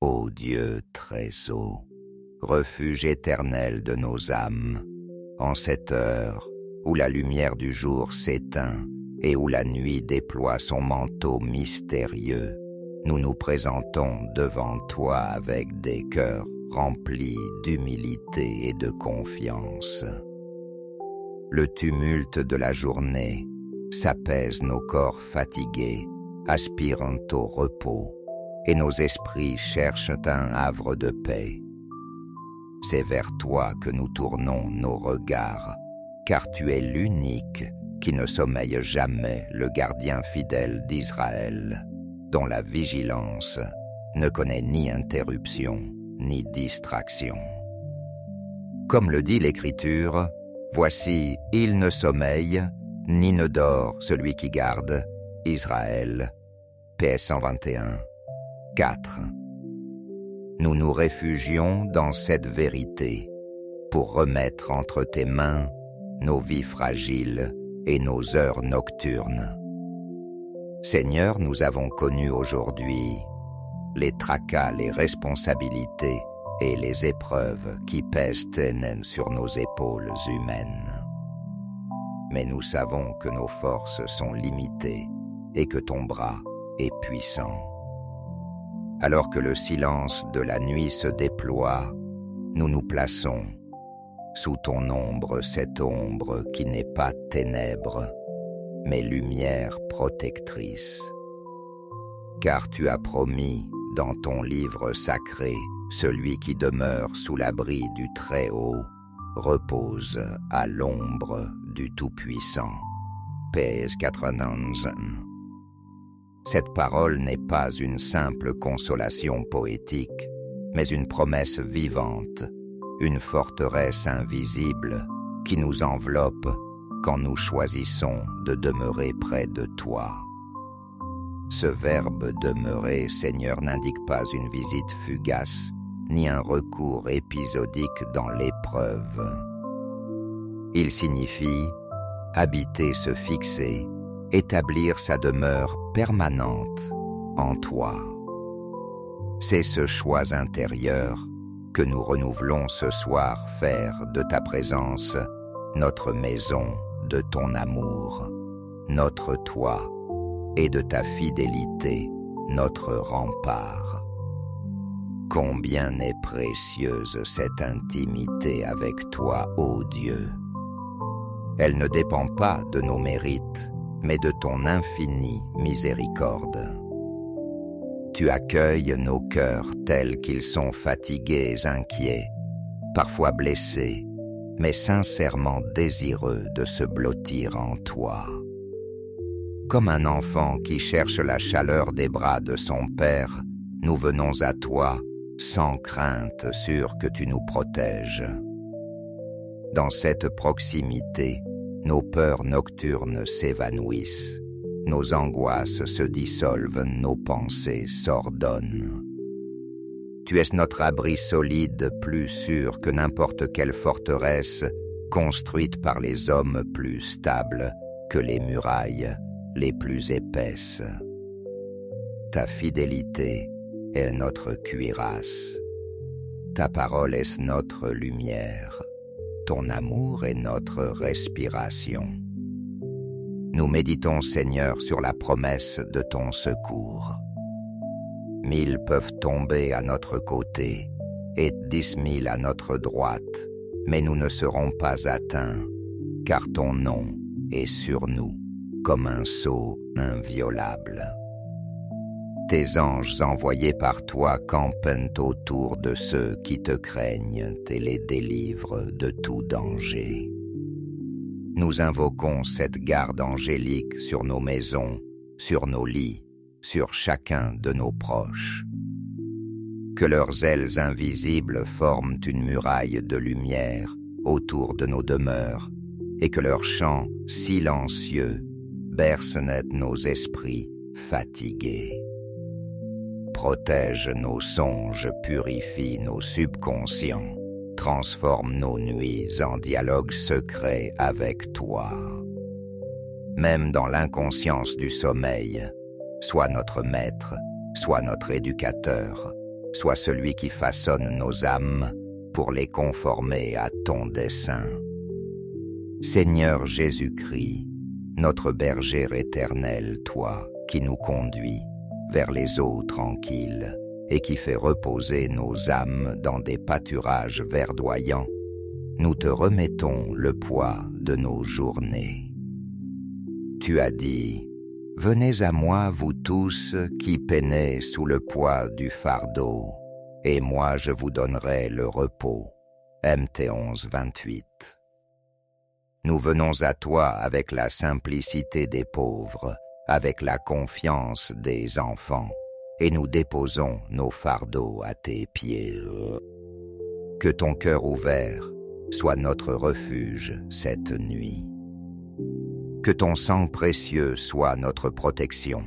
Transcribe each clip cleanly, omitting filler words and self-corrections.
ô Dieu très haut, refuge éternel de nos âmes, en cette heure où la lumière du jour s'éteint et où la nuit déploie son manteau mystérieux, nous nous présentons devant toi avec des cœurs remplis d'humilité et de confiance. Le tumulte de la journée s'apaise nos corps fatigués, aspirant au repos, et nos esprits cherchent un havre de paix. C'est vers toi que nous tournons nos regards, car tu es l'unique qui ne sommeille jamais, le gardien fidèle d'Israël, dont la vigilance ne connaît ni interruption ni distraction. Comme le dit l'Écriture, voici, il ne sommeille, ni ne dort celui qui garde Israël. PS 121, 4. Nous nous réfugions dans cette vérité pour remettre entre tes mains nos vies fragiles et nos heures nocturnes. Seigneur, nous avons connu aujourd'hui les tracas, les responsabilités et les épreuves qui pèsent sur nos épaules humaines. Mais nous savons que nos forces sont limitées et que ton bras est puissant. Alors que le silence de la nuit se déploie, nous nous plaçons sous ton ombre, cette ombre qui n'est pas ténèbres, mais lumière protectrice. Car tu as promis dans ton livre sacré, celui qui demeure sous l'abri du Très-Haut repose à l'ombre du Tout-Puissant. PS 91. Cette parole n'est pas une simple consolation poétique, mais une promesse vivante, une forteresse invisible qui nous enveloppe quand nous choisissons de demeurer près de toi. Ce verbe « demeurer », Seigneur, n'indique pas une visite fugace, ni un recours épisodique dans l'épreuve. Il signifie habiter, se fixer, établir sa demeure permanente en toi. C'est ce choix intérieur que nous renouvelons ce soir, faire de ta présence notre maison de ton amour, notre toit, et de ta fidélité, notre rempart. Combien est précieuse cette intimité avec toi, ô Dieu. Elle ne dépend pas de nos mérites, mais de ton infinie miséricorde. Tu accueilles nos cœurs tels qu'ils sont fatigués, inquiets, parfois blessés, mais sincèrement désireux de se blottir en toi. Comme un enfant qui cherche la chaleur des bras de son père, nous venons à toi, sans crainte, sûrs que tu nous protèges. Dans cette proximité, nos peurs nocturnes s'évanouissent, nos angoisses se dissolvent, nos pensées s'ordonnent. Tu es notre abri solide, plus sûr que n'importe quelle forteresse, construite par les hommes plus stables que les murailles les plus épaisses. Ta fidélité est notre cuirasse. Ta parole est notre lumière. Ton amour est notre respiration. Nous méditons, Seigneur, sur la promesse de ton secours. 1000 peuvent tomber à notre côté et 10 000 à notre droite, mais nous ne serons pas atteints, car ton nom est sur nous comme un sceau inviolable. Tes anges envoyés par toi campent autour de ceux qui te craignent et les délivrent de tout danger. Nous invoquons cette garde angélique sur nos maisons, sur nos lits, sur chacun de nos proches. Que leurs ailes invisibles forment une muraille de lumière autour de nos demeures et que leurs chants silencieux bercent net nos esprits fatigués. Protège nos songes, purifie nos subconscients, transforme nos nuits en dialogue secret avec toi. Même dans l'inconscience du sommeil, sois notre maître, sois notre éducateur, soit celui qui façonne nos âmes pour les conformer à ton dessein. Seigneur Jésus-Christ, notre berger éternel, toi qui nous conduis vers les eaux tranquilles et qui fais reposer nos âmes dans des pâturages verdoyants, nous te remettons le poids de nos journées. Tu as dit, « Venez à moi, vous tous qui peinez sous le poids du fardeau, et moi je vous donnerai le repos. » Mt 11, 28. Nous venons à toi avec la simplicité des pauvres, avec la confiance des enfants, et nous déposons nos fardeaux à tes pieds. Que ton cœur ouvert soit notre refuge cette nuit. Que ton sang précieux soit notre protection.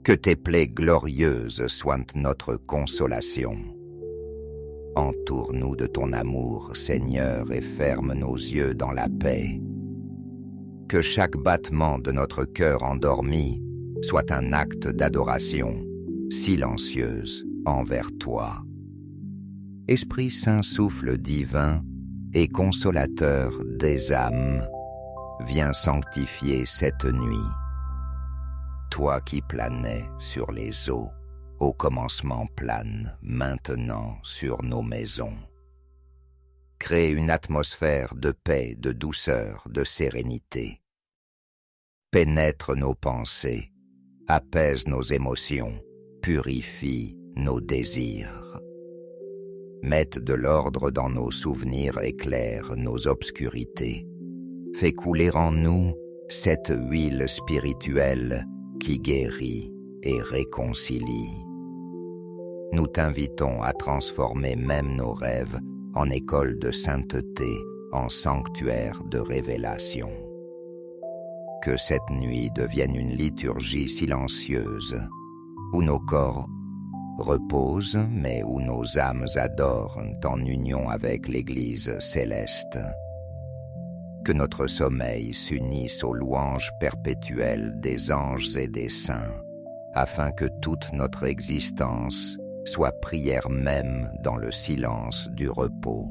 Que tes plaies glorieuses soient notre consolation. Entoure-nous de ton amour, Seigneur, et ferme nos yeux dans la paix. Que chaque battement de notre cœur endormi soit un acte d'adoration silencieuse envers toi. Esprit Saint souffle divin et consolateur des âmes, viens sanctifier cette nuit. Toi qui planais sur les eaux, au commencement plane maintenant sur nos maisons. Crée une atmosphère de paix, de douceur, de sérénité. Pénètre nos pensées, apaise nos émotions, purifie nos désirs. Mette de l'ordre dans nos souvenirs, éclaire nos obscurités. Fais couler en nous cette huile spirituelle qui guérit et réconcilie. Nous t'invitons à transformer même nos rêves en école de sainteté, en sanctuaire de révélation. Que cette nuit devienne une liturgie silencieuse, où nos corps reposent, mais où nos âmes adorent en union avec l'Église céleste. Que notre sommeil s'unisse aux louanges perpétuelles des anges et des saints, afin que toute notre existence soit prière même dans le silence du repos.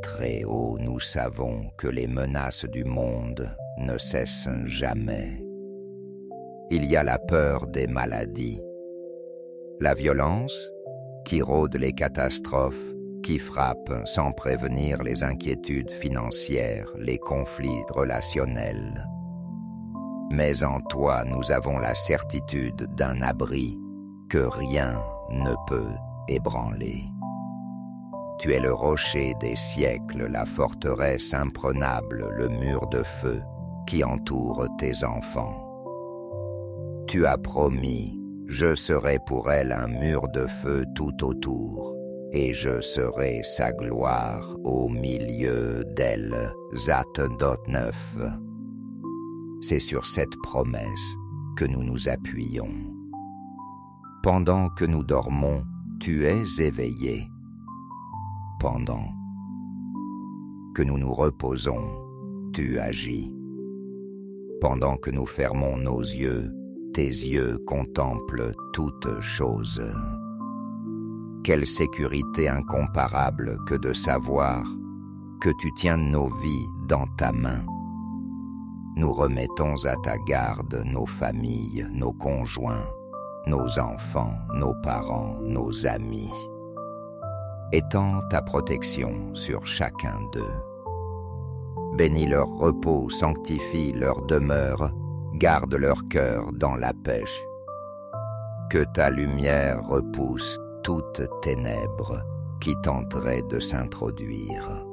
Très haut, nous savons que les menaces du monde ne cessent jamais. Il y a la peur des maladies, la violence qui rôde les catastrophes, qui frappe sans prévenir les inquiétudes financières, les conflits relationnels. Mais en toi, nous avons la certitude d'un abri que rien ne peut ébranler. Tu es le rocher des siècles, la forteresse imprenable, le mur de feu qui entoure tes enfants. Tu as promis, je serai pour elle un mur de feu tout autour, et je serai sa gloire au milieu d'elle. Zat 9. C'est sur cette promesse que nous nous appuyons. Pendant que nous dormons, tu es éveillé. Pendant que nous nous reposons, tu agis. Pendant que nous fermons nos yeux, tes yeux contemplent toutes choses. Quelle sécurité incomparable que de savoir que tu tiens nos vies dans ta main. Nous remettons à ta garde nos familles, nos conjoints, nos enfants, nos parents, nos amis. Étends ta protection sur chacun d'eux. Bénis leur repos, sanctifie leur demeure, garde leur cœur dans la pêche. Que ta lumière repousse toutes ténèbres qui tenteraient de s'introduire.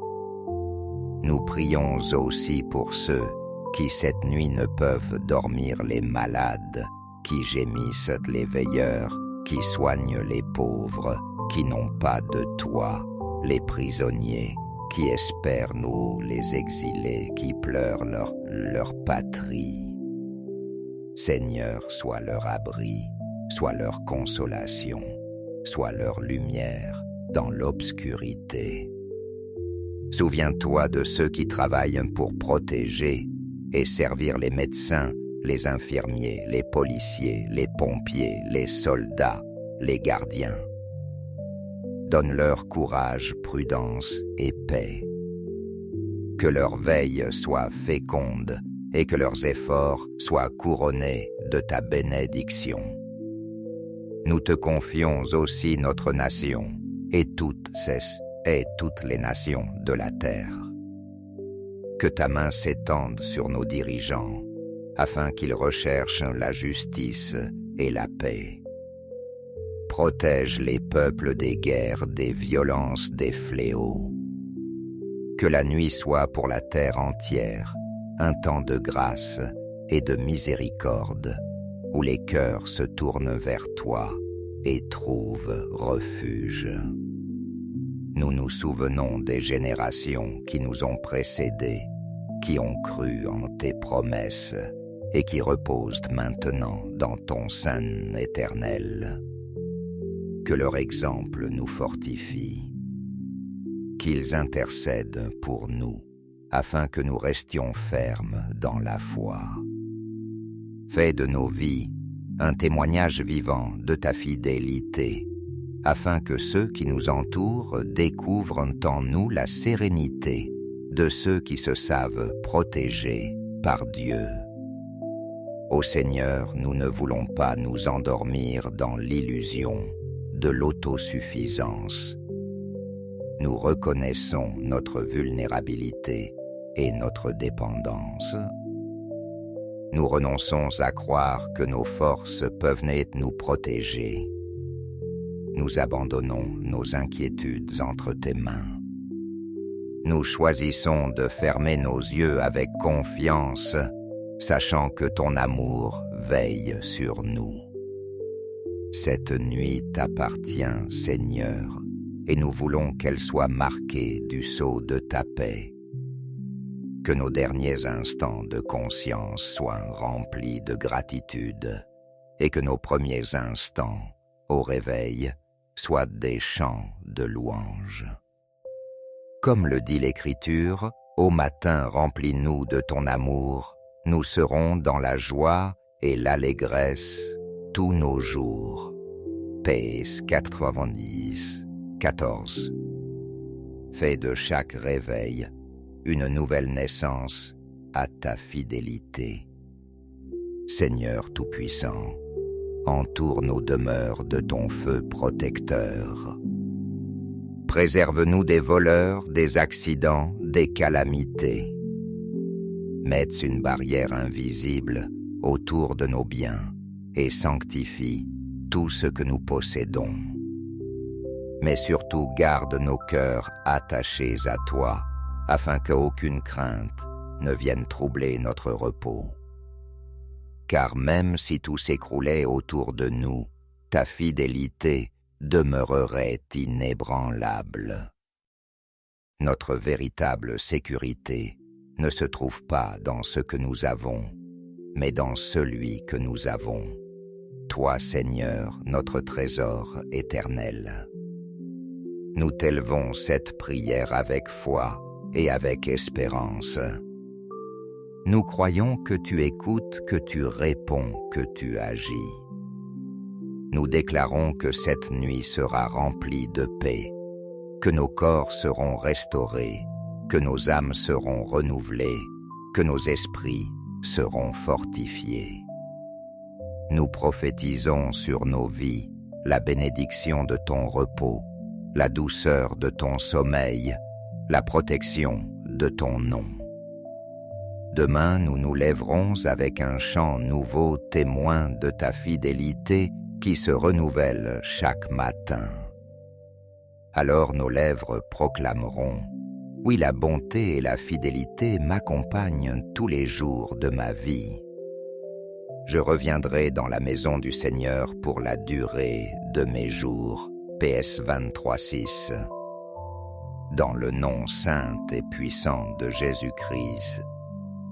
Nous prions aussi pour ceux qui cette nuit ne peuvent dormir, les malades, qui gémissent les veilleurs, qui soignent les pauvres, qui n'ont pas de toit, les prisonniers, qui espèrent nous, les exilés, qui pleurent leur patrie. Seigneur, sois leur abri, sois leur consolation, sois leur lumière dans l'obscurité. Souviens-toi de ceux qui travaillent pour protéger et servir les médecins, les infirmiers, les policiers, les pompiers, les soldats, les gardiens. Donne-leur courage, prudence et paix. Que leur veille soit féconde et que leurs efforts soient couronnés de ta bénédiction. Nous te confions aussi notre nation et toutes les nations de la terre. Que ta main s'étende sur nos dirigeants, afin qu'ils recherchent la justice et la paix. Protège les peuples des guerres, des violences, des fléaux. Que la nuit soit pour la terre entière un temps de grâce et de miséricorde, où les cœurs se tournent vers toi et trouvent refuge. Nous nous souvenons des générations qui nous ont précédés, qui ont cru en tes promesses et qui reposent maintenant dans ton sein éternel. Que leur exemple nous fortifie. Qu'ils intercèdent pour nous, afin que nous restions fermes dans la foi. Fais de nos vies un témoignage vivant de ta fidélité, afin que ceux qui nous entourent découvrent en nous la sérénité de ceux qui se savent protégés par Dieu. Ô Seigneur, nous ne voulons pas nous endormir dans l'illusion de l'autosuffisance. Nous reconnaissons notre vulnérabilité et notre dépendance. Nous renonçons à croire que nos forces peuvent nous protéger. Nous abandonnons nos inquiétudes entre tes mains. Nous choisissons de fermer nos yeux avec confiance, sachant que ton amour veille sur nous. Cette nuit t'appartient, Seigneur, et nous voulons qu'elle soit marquée du sceau de ta paix. Que nos derniers instants de conscience soient remplis de gratitude et que nos premiers instants, au réveil, soient des chants de louange. Comme le dit l'Écriture, au matin remplis-nous de ton amour, nous serons dans la joie et l'allégresse tous nos jours. Psaume 90, 14. Fais de chaque réveil une nouvelle naissance à ta fidélité. Seigneur Tout-Puissant, entoure nos demeures de ton feu protecteur. Préserve-nous des voleurs, des accidents, des calamités. Mets une barrière invisible autour de nos biens et sanctifie tout ce que nous possédons. Mais surtout garde nos cœurs attachés à toi, afin qu'aucune crainte ne vienne troubler notre repos. Car même si tout s'écroulait autour de nous, ta fidélité demeurerait inébranlable. Notre véritable sécurité ne se trouve pas dans ce que nous avons, mais dans celui que nous avons. Toi, Seigneur, notre trésor éternel. Nous t'élevons cette prière avec foi et avec espérance. Nous croyons que tu écoutes, que tu réponds, que tu agis. Nous déclarons que cette nuit sera remplie de paix, que nos corps seront restaurés, que nos âmes seront renouvelées, que nos esprits seront fortifiés. Nous prophétisons sur nos vies la bénédiction de ton repos, la douceur de ton sommeil, la protection de ton nom. Demain, nous nous lèverons avec un chant nouveau témoin de ta fidélité qui se renouvelle chaque matin. Alors nos lèvres proclameront « Oui, la bonté et la fidélité m'accompagnent tous les jours de ma vie. Je reviendrai dans la maison du Seigneur pour la durée de mes jours. » PS 23:6. Dans le nom saint et puissant de Jésus-Christ,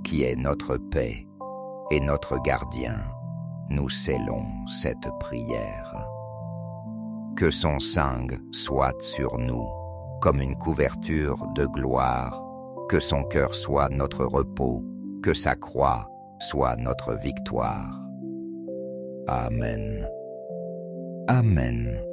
qui est notre paix et notre gardien, nous scellons cette prière. Que son sang soit sur nous comme une couverture de gloire, que son cœur soit notre repos, que sa croix soit notre victoire. Amen. Amen.